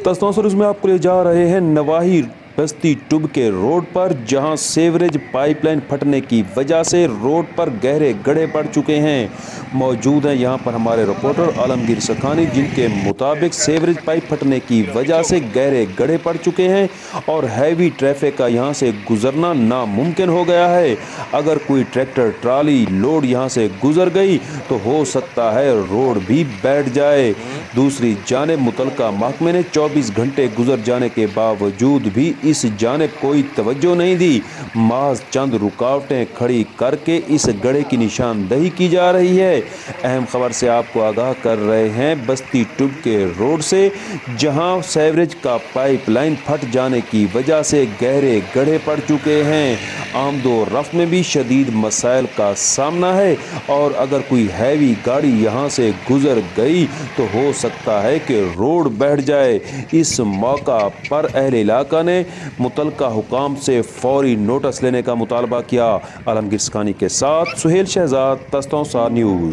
तस्तासुर में आपको ले जा रहे हैं नवाही बस्ती टुब के रोड पर, जहां सेवरेज पाइपलाइन फटने की वजह से रोड पर गहरे गड्ढे पड़ चुके हैं। मौजूद हैं यहां पर हमारे रिपोर्टर आलमगीर सखानी, जिनके मुताबिक सेवरेज पाइप फटने की वजह से गहरे गड्ढे पड़ चुके हैं और हैवी ट्रैफिक का यहां से गुजरना नामुमकिन हो गया है। अगर कोई ट्रैक्टर ट्राली लोड यहां से गुजर गई तो हो सकता है रोड भी बैठ जाए। दूसरी जानिब मुतलका महकमे ने 24 घंटे गुजर जाने के बावजूद भी इस जानिब कोई तवज्जो नहीं दी। महज चंद रुकावटें खड़ी करके इस गड्ढे की निशानदही की जा रही है। अहम खबर से आपको आगाह कर रहे हैं बस्ती टुब के रोड से, जहां सेवरेज का पाइपलाइन फट जाने की वजह से गहरे गड्ढे पड़ चुके हैं। आमदो रफ्त में भी शदीद मसाइल का सामना है और अगर कोई हैवी गाड़ी यहां से गुजर गई तो हो सकता है कि रोड बैठ जाए। इस मौका पर अहले इलाका ने मुतलका हुकाम से फौरी नोटिस लेने का मुतालबा किया। आलमगीर सखानी के साथ सुहेल शहजाद, तस्तौसा न्यूज़।